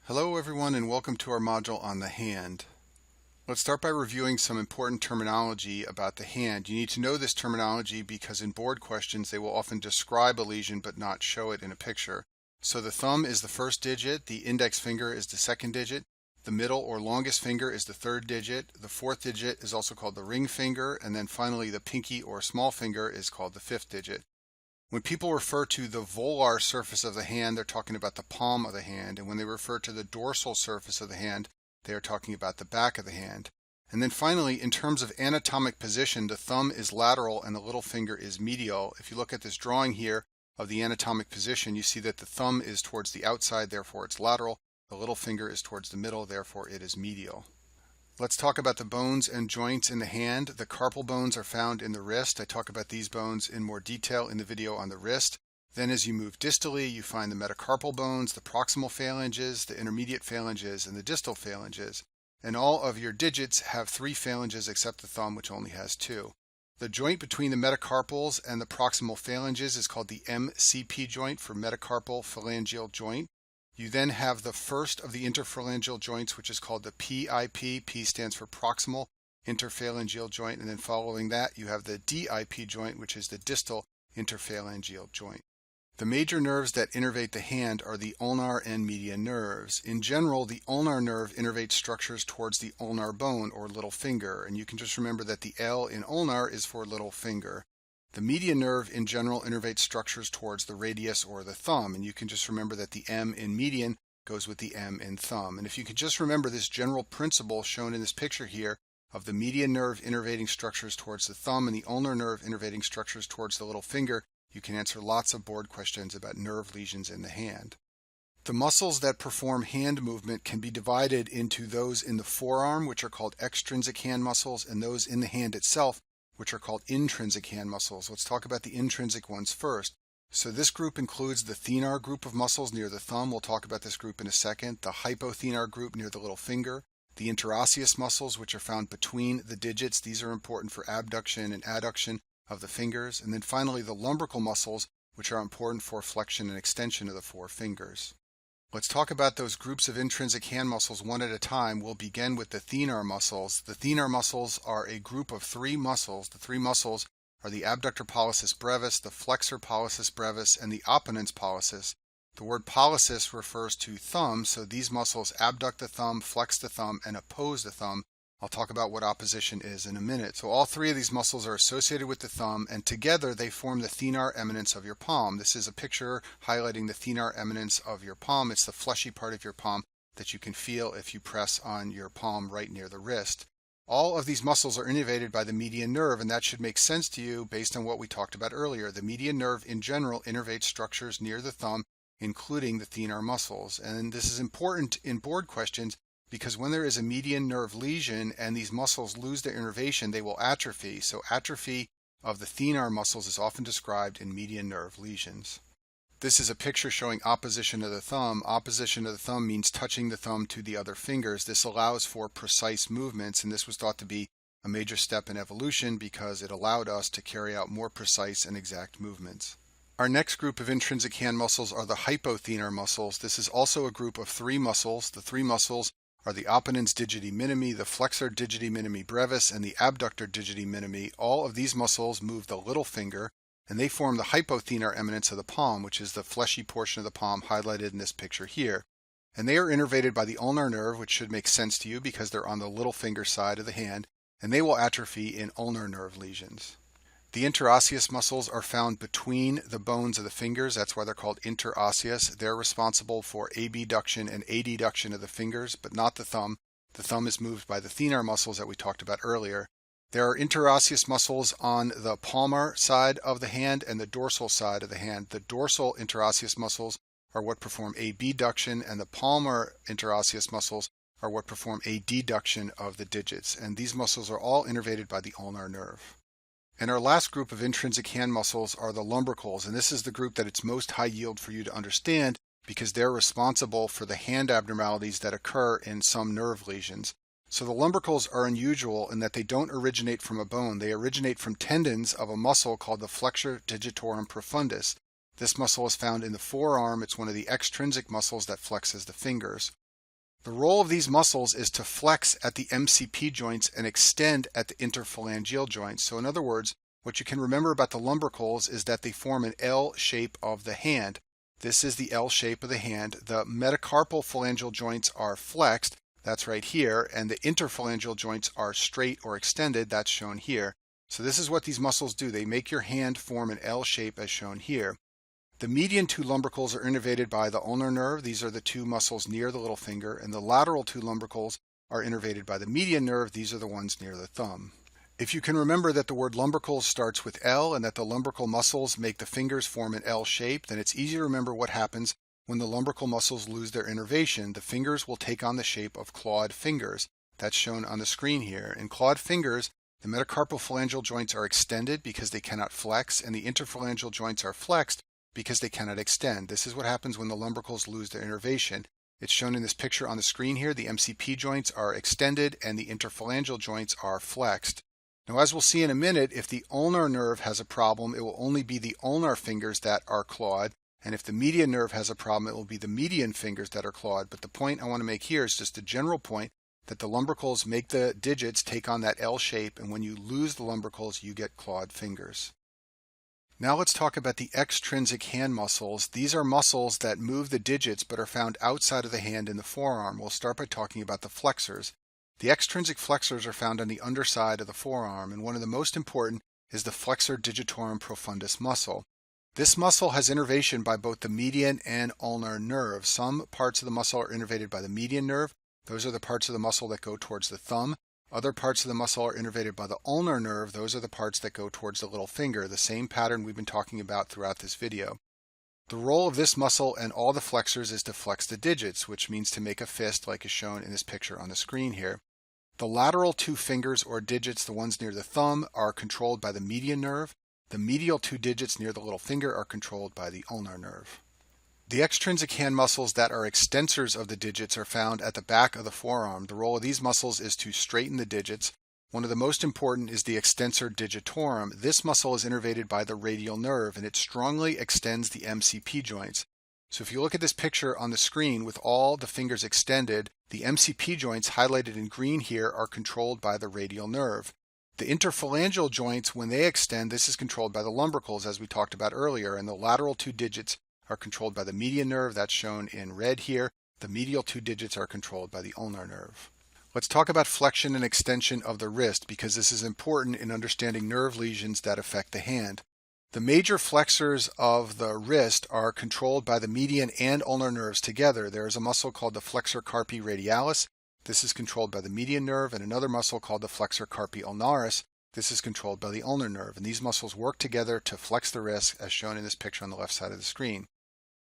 Hello everyone and welcome to our module on the hand. Let's start by reviewing some important terminology about the hand. You need to know this terminology because in board questions they will often describe a lesion but not show it in a picture. So the thumb is the first digit, the index finger is the second digit, the middle or longest finger is the third digit, the fourth digit is also called the ring finger, and then finally the pinky or small finger is called the fifth digit. When people refer to the volar surface of the hand, they're talking about the palm of the hand, and when they refer to the dorsal surface of the hand, they are talking about the back of the hand. And then finally, in terms of anatomic position, the thumb is lateral and the little finger is medial. If you look at this drawing here of the anatomic position, you see that the thumb is towards the outside, therefore it's lateral. The little finger is towards the middle, therefore it is medial. Let's talk about the bones and joints in the hand. The carpal bones are found in the wrist. I talk about these bones in more detail in the video on the wrist. Then as you move distally, you find the metacarpal bones, the proximal phalanges, the intermediate phalanges, and the distal phalanges. And all of your digits have 3 phalanges except the thumb, which only has 2. The joint between the metacarpals and the proximal phalanges is called the MCP joint for metacarpal phalangeal joint. You then have the first of the interphalangeal joints, which is called the PIP. P stands for proximal interphalangeal joint. And then following that, you have the DIP joint, which is the distal interphalangeal joint. The major nerves that innervate the hand are the ulnar and median nerves. In general, the ulnar nerve innervates structures towards the ulnar bone or little finger. And you can just remember that the L in ulnar is for little finger. The median nerve in general innervates structures towards the radius or the thumb, and you can just remember that the M in median goes with the M in thumb. And if you can just remember this general principle shown in this picture here of the median nerve innervating structures towards the thumb and the ulnar nerve innervating structures towards the little finger, you can answer lots of board questions about nerve lesions in the hand. The muscles that perform hand movement can be divided into those in the forearm, which are called extrinsic hand muscles, and those in the hand itself, which are called intrinsic hand muscles. Let's talk about the intrinsic ones first. So this group includes the thenar group of muscles near the thumb. We'll talk about this group in a second. The hypothenar group near the little finger. The interosseous muscles, which are found between the digits. These are important for abduction and adduction of the fingers. And then finally the lumbrical muscles, which are important for flexion and extension of the 4 fingers. Let's talk about those groups of intrinsic hand muscles one at a time. We'll begin with the thenar muscles. The thenar muscles are a group of 3 muscles. The 3 muscles are the abductor pollicis brevis, the flexor pollicis brevis, and the opponens pollicis. The word pollicis refers to thumb, so these muscles abduct the thumb, flex the thumb, and oppose the thumb. I'll talk about what opposition is in a minute. So all 3 of these muscles are associated with the thumb, and together they form the thenar eminence of your palm. This is a picture highlighting the thenar eminence of your palm. It's the fleshy part of your palm that you can feel if you press on your palm right near the wrist. All of these muscles are innervated by the median nerve, and that should make sense to you based on what we talked about earlier. The median nerve in general innervates structures near the thumb, including the thenar muscles. And this is important in board questions because when there is a median nerve lesion and these muscles lose their innervation, they will atrophy. So atrophy of the thenar muscles is often described in median nerve lesions. This is a picture showing opposition of the thumb. Opposition of the thumb means touching the thumb to the other fingers. This allows for precise movements, and this was thought to be a major step in evolution because it allowed us to carry out more precise and exact movements. Our next group of intrinsic hand muscles are the hypothenar muscles. This is also a group of 3 muscles. The 3 muscles are the opponens digiti minimi, the flexor digiti minimi brevis, and the abductor digiti minimi. All of these muscles move the little finger, and they form the hypothenar eminence of the palm, which is the fleshy portion of the palm highlighted in this picture here. And they are innervated by the ulnar nerve, which should make sense to you because they're on the little finger side of the hand, and they will atrophy in ulnar nerve lesions. The interosseous muscles are found between the bones of the fingers. That's why they're called interosseous. They're responsible for abduction and adduction of the fingers, but not the thumb. The thumb is moved by the thenar muscles that we talked about earlier. There are interosseous muscles on the palmar side of the hand and the dorsal side of the hand. The dorsal interosseous muscles are what perform abduction, and the palmar interosseous muscles are what perform adduction of the digits. And these muscles are all innervated by the ulnar nerve. And our last group of intrinsic hand muscles are the lumbricals, and this is the group that it's most high yield for you to understand because they're responsible for the hand abnormalities that occur in some nerve lesions. So the lumbricals are unusual in that they don't originate from a bone. They originate from tendons of a muscle called the flexor digitorum profundus. This muscle is found in the forearm. It's one of the extrinsic muscles that flexes the fingers. The role of these muscles is to flex at the MCP joints and extend at the interphalangeal joints. So in other words, what you can remember about the lumbricals is that they form an L shape of the hand. This is the L shape of the hand. The metacarpal phalangeal joints are flexed, that's right here, and the interphalangeal joints are straight or extended, that's shown here. So this is what these muscles do. They make your hand form an L shape as shown here. The median two lumbricals are innervated by the ulnar nerve. These are the two muscles near the little finger, and the lateral two lumbricals are innervated by the median nerve. These are the ones near the thumb. If you can remember that the word lumbricals starts with L and that the lumbrical muscles make the fingers form an L shape, then it's easy to remember what happens when the lumbrical muscles lose their innervation. The fingers will take on the shape of clawed fingers. That's shown on the screen here. In clawed fingers, the metacarpal phalangeal joints are extended because they cannot flex, and the interphalangeal joints are flexed because they cannot extend. This is what happens when the lumbricals lose their innervation. It's shown in this picture on the screen here. The MCP joints are extended and the interphalangeal joints are flexed. Now, as we'll see in a minute, if the ulnar nerve has a problem, it will only be the ulnar fingers that are clawed, and if the median nerve has a problem, it will be the median fingers that are clawed. But the point I want to make here is just a general point that the lumbricals make the digits take on that L shape, and when you lose the lumbricals, you get clawed fingers. Now let's talk about the extrinsic hand muscles. These are muscles that move the digits but are found outside of the hand in the forearm. We'll start by talking about the flexors. The extrinsic flexors are found on the underside of the forearm, and one of the most important is the flexor digitorum profundus muscle. This muscle has innervation by both the median and ulnar nerve. Some parts of the muscle are innervated by the median nerve. Those are the parts of the muscle that go towards the thumb. Other parts of the muscle are innervated by the ulnar nerve. Those are the parts that go towards the little finger, the same pattern we've been talking about throughout this video. The role of this muscle and all the flexors is to flex the digits, which means to make a fist like is shown in this picture on the screen here. The lateral two fingers or digits, the ones near the thumb, are controlled by the median nerve. The medial two digits near the little finger are controlled by the ulnar nerve. The extrinsic hand muscles that are extensors of the digits are found at the back of the forearm. The role of these muscles is to straighten the digits. One of the most important is the extensor digitorum. This muscle is innervated by the radial nerve, and it strongly extends the MCP joints. So if you look at this picture on the screen with all the fingers extended, the MCP joints highlighted in green here are controlled by the radial nerve. The interphalangeal joints, when they extend, this is controlled by the lumbricals as we talked about earlier, and the lateral two digits are controlled by the median nerve. That's shown in red here. The medial two digits are controlled by the ulnar nerve. Let's talk about flexion and extension of the wrist because this is important in understanding nerve lesions that affect the hand. The major flexors of the wrist are controlled by the median and ulnar nerves together. There is a muscle called the flexor carpi radialis. This is controlled by the median nerve, and another muscle called the flexor carpi ulnaris. This is controlled by the ulnar nerve, and these muscles work together to flex the wrist as shown in this picture on the left side of the screen.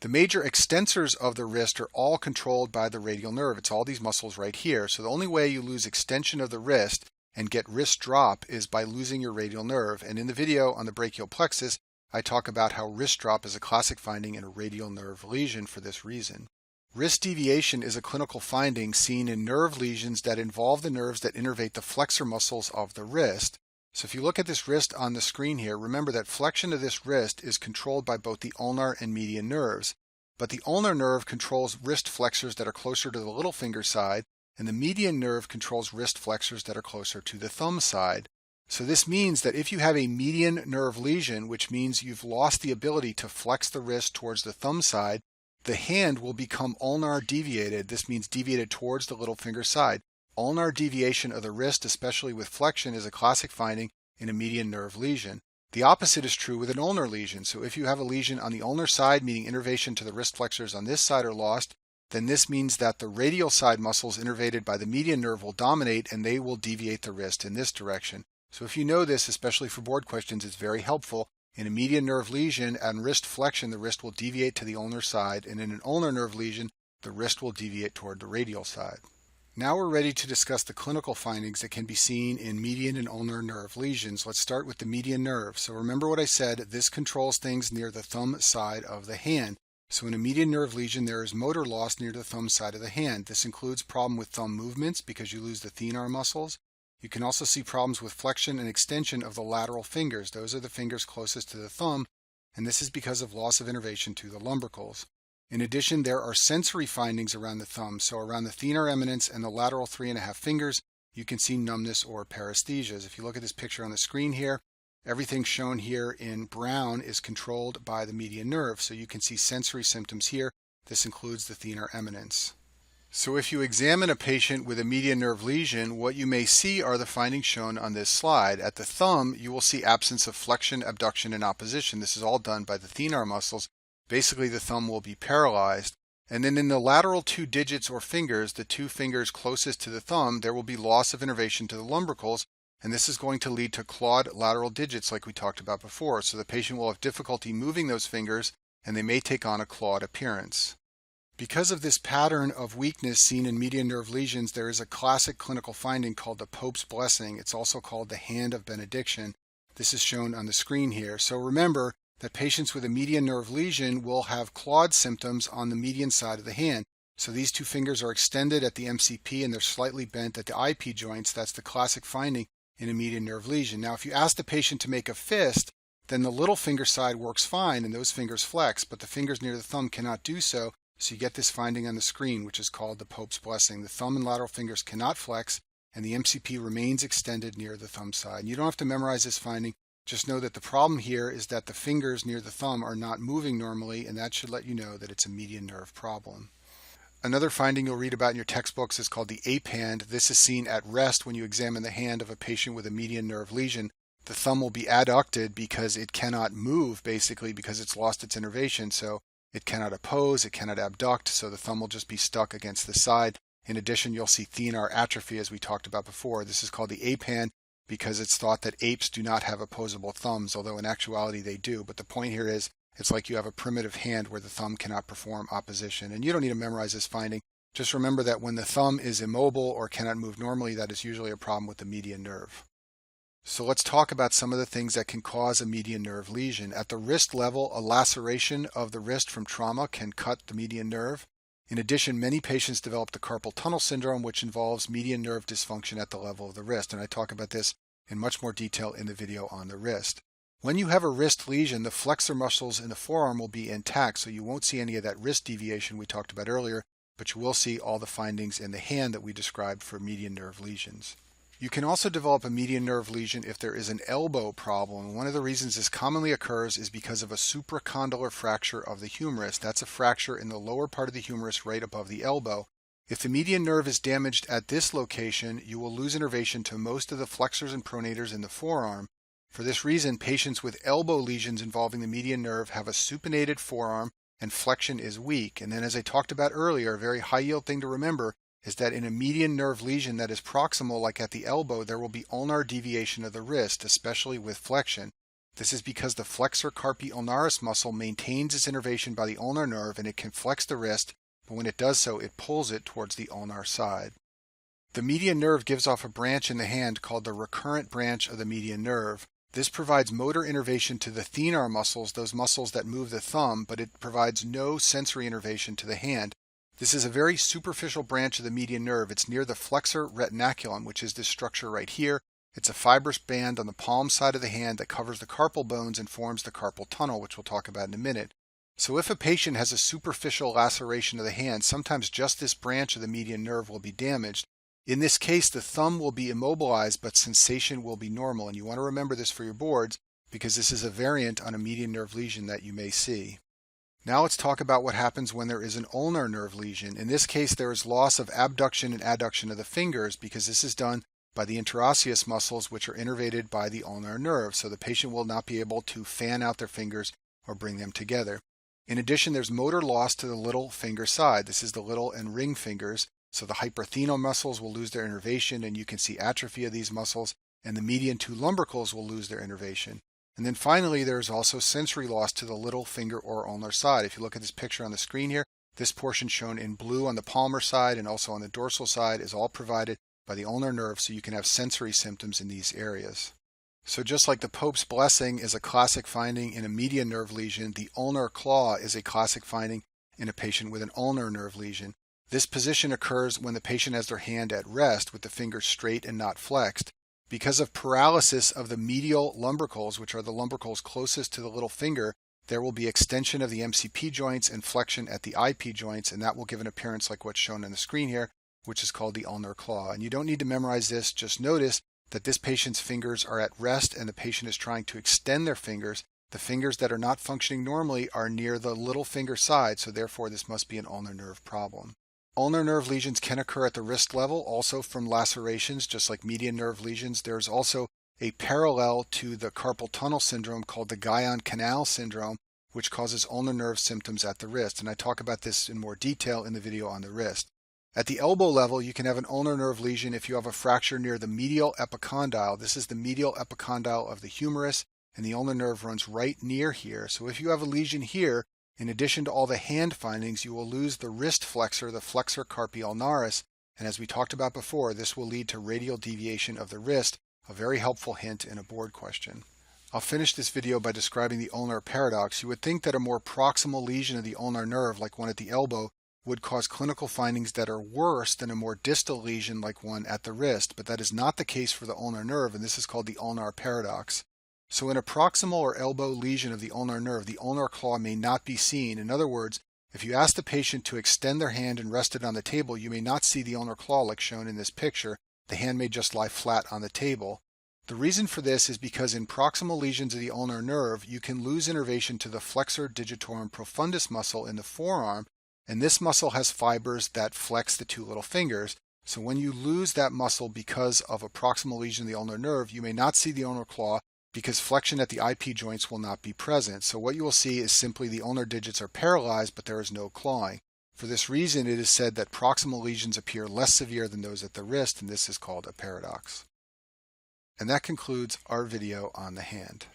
The major extensors of the wrist are all controlled by the radial nerve. It's all these muscles right here. So the only way you lose extension of the wrist and get wrist drop is by losing your radial nerve. And in the video on the brachial plexus, I talk about how wrist drop is a classic finding in a radial nerve lesion for this reason. Wrist deviation is a clinical finding seen in nerve lesions that involve the nerves that innervate the flexor muscles of the wrist. So if you look at this wrist on the screen here, remember that flexion of this wrist is controlled by both the ulnar and median nerves. But the ulnar nerve controls wrist flexors that are closer to the little finger side, and the median nerve controls wrist flexors that are closer to the thumb side. So this means that if you have a median nerve lesion, which means you've lost the ability to flex the wrist towards the thumb side, the hand will become ulnar deviated. This means deviated towards the little finger side. Ulnar deviation of the wrist, especially with flexion, is a classic finding in a median nerve lesion. The opposite is true with an ulnar lesion. So if you have a lesion on the ulnar side, meaning innervation to the wrist flexors on this side are lost, then this means that the radial side muscles innervated by the median nerve will dominate and they will deviate the wrist in this direction. So if you know this, especially for board questions, it's very helpful. In a median nerve lesion and wrist flexion, the wrist will deviate to the ulnar side, and in an ulnar nerve lesion, the wrist will deviate toward the radial side. Now we're ready to discuss the clinical findings that can be seen in median and ulnar nerve lesions. Let's start with the median nerve. So remember what I said, this controls things near the thumb side of the hand. So in a median nerve lesion, there is motor loss near the thumb side of the hand. This includes problem with thumb movements because you lose the thenar muscles. You can also see problems with flexion and extension of the lateral fingers. Those are the fingers closest to the thumb, and this is because of loss of innervation to the lumbricals. In addition, there are sensory findings around the thumb. So around the thenar eminence and the lateral 3.5 fingers, you can see numbness or paresthesias. If you look at this picture on the screen here, everything shown here in brown is controlled by the median nerve. So you can see sensory symptoms here. This includes the thenar eminence. So if you examine a patient with a median nerve lesion, what you may see are the findings shown on this slide. At the thumb, you will see absence of flexion, abduction, and opposition. This is all done by the thenar muscles. Basically, the thumb will be paralyzed. And then in the lateral 2 digits or fingers, the 2 fingers closest to the thumb, there will be loss of innervation to the lumbricals, and this is going to lead to clawed lateral digits like we talked about before. So the patient will have difficulty moving those fingers, and they may take on a clawed appearance. Because of this pattern of weakness seen in median nerve lesions, there is a classic clinical finding called the Pope's blessing. It's also called the hand of benediction. This is shown on the screen here. So remember that patients with a median nerve lesion will have clawed symptoms on the median side of the hand. So these 2 fingers are extended at the MCP and they're slightly bent at the IP joints. That's the classic finding in a median nerve lesion. Now, if you ask the patient to make a fist, then the little finger side works fine and those fingers flex, but the fingers near the thumb cannot do so. So you get this finding on the screen, which is called the Pope's blessing. The thumb and lateral fingers cannot flex, and the MCP remains extended near the thumb side. And you don't have to memorize this finding. Just know that the problem here is that the fingers near the thumb are not moving normally, and that should let you know that it's a median nerve problem. Another finding you'll read about in your textbooks is called the ape hand. This is seen at rest when you examine the hand of a patient with a median nerve lesion. The thumb will be adducted because it cannot move, basically because it's lost its innervation. So it cannot oppose, it cannot abduct, so the thumb will just be stuck against the side. In addition, you'll see thenar atrophy as we talked about before. This is called the ape hand because it's thought that apes do not have opposable thumbs, although in actuality they do. But the point here is it's like you have a primitive hand where the thumb cannot perform opposition. And you don't need to memorize this finding. Just remember that when the thumb is immobile or cannot move normally, that is usually a problem with the median nerve. So let's talk about some of the things that can cause a median nerve lesion. At the wrist level, a laceration of the wrist from trauma can cut the median nerve. In addition, many patients develop the carpal tunnel syndrome, which involves median nerve dysfunction at the level of the wrist. And I talk about this in much more detail in the video on the wrist. When you have a wrist lesion, the flexor muscles in the forearm will be intact, so you won't see any of that wrist deviation we talked about earlier, but you will see all the findings in the hand that we described for median nerve lesions. You can also develop a median nerve lesion if there is an elbow problem. One of the reasons this commonly occurs is because of a supracondylar fracture of the humerus. That's a fracture in the lower part of the humerus right above the elbow. If the median nerve is damaged at this location, you will lose innervation to most of the flexors and pronators in the forearm. For this reason, patients with elbow lesions involving the median nerve have a supinated forearm and flexion is weak. And then as I talked about earlier, a very high yield thing to remember is that in a median nerve lesion that is proximal, like at the elbow, there will be ulnar deviation of the wrist, especially with flexion. This is because the flexor carpi ulnaris muscle maintains its innervation by the ulnar nerve and it can flex the wrist, but when it does so, it pulls it towards the ulnar side. The median nerve gives off a branch in the hand called the recurrent branch of the median nerve. This provides motor innervation to the thenar muscles, those muscles that move the thumb, but it provides no sensory innervation to the hand. This is a very superficial branch of the median nerve. It's near the flexor retinaculum, which is this structure right here. It's a fibrous band on the palm side of the hand that covers the carpal bones and forms the carpal tunnel, which we'll talk about in a minute. So if a patient has a superficial laceration of the hand, sometimes just this branch of the median nerve will be damaged. In this case, the thumb will be immobilized, but sensation will be normal. And you want to remember this for your boards because this is a variant on a median nerve lesion that you may see. Now let's talk about what happens when there is an ulnar nerve lesion. In this case, there is loss of abduction and adduction of the fingers because this is done by the interosseous muscles, which are innervated by the ulnar nerve. So the patient will not be able to fan out their fingers or bring them together. In addition, there's motor loss to the little finger side. This is the little and ring fingers. So the hyperthenar muscles will lose their innervation, and you can see atrophy of these muscles, and the median 2 lumbricals will lose their innervation. And then finally, there's also sensory loss to the little finger or ulnar side. If you look at this picture on the screen here, this portion shown in blue on the palmar side and also on the dorsal side is all provided by the ulnar nerve, so you can have sensory symptoms in these areas. So just like the Pope's blessing is a classic finding in a median nerve lesion, the ulnar claw is a classic finding in a patient with an ulnar nerve lesion. This position occurs when the patient has their hand at rest with the fingers straight and not flexed. Because of paralysis of the medial lumbricals, which are the lumbricals closest to the little finger, there will be extension of the MCP joints and flexion at the IP joints, and that will give an appearance like what's shown on the screen here, which is called the ulnar claw. And you don't need to memorize this, just notice that this patient's fingers are at rest and the patient is trying to extend their fingers. The fingers that are not functioning normally are near the little finger side, so therefore this must be an ulnar nerve problem. Ulnar nerve lesions can occur at the wrist level, also from lacerations, just like median nerve lesions. There's also a parallel to the carpal tunnel syndrome called the Guyon canal syndrome, which causes ulnar nerve symptoms at the wrist. And I talk about this in more detail in the video on the wrist. At the elbow level, you can have an ulnar nerve lesion if you have a fracture near the medial epicondyle. This is the medial epicondyle of the humerus, and the ulnar nerve runs right near here. So if you have a lesion here, in addition to all the hand findings, you will lose the wrist flexor, the flexor carpi ulnaris, and as we talked about before, this will lead to radial deviation of the wrist, a very helpful hint in a board question. I'll finish this video by describing the ulnar paradox. You would think that a more proximal lesion of the ulnar nerve, like one at the elbow, would cause clinical findings that are worse than a more distal lesion like one at the wrist, but that is not the case for the ulnar nerve, and this is called the ulnar paradox. So in a proximal or elbow lesion of the ulnar nerve, the ulnar claw may not be seen. In other words, if you ask the patient to extend their hand and rest it on the table, you may not see the ulnar claw like shown in this picture. The hand may just lie flat on the table. The reason for this is because in proximal lesions of the ulnar nerve, you can lose innervation to the flexor digitorum profundus muscle in the forearm, and this muscle has fibers that flex the two little fingers. So when you lose that muscle because of a proximal lesion of the ulnar nerve, you may not see the ulnar claw because flexion at the IP joints will not be present. So what you will see is simply the ulnar digits are paralyzed, but there is no clawing. For this reason, it is said that proximal lesions appear less severe than those at the wrist, and this is called a paradox. And that concludes our video on the hand.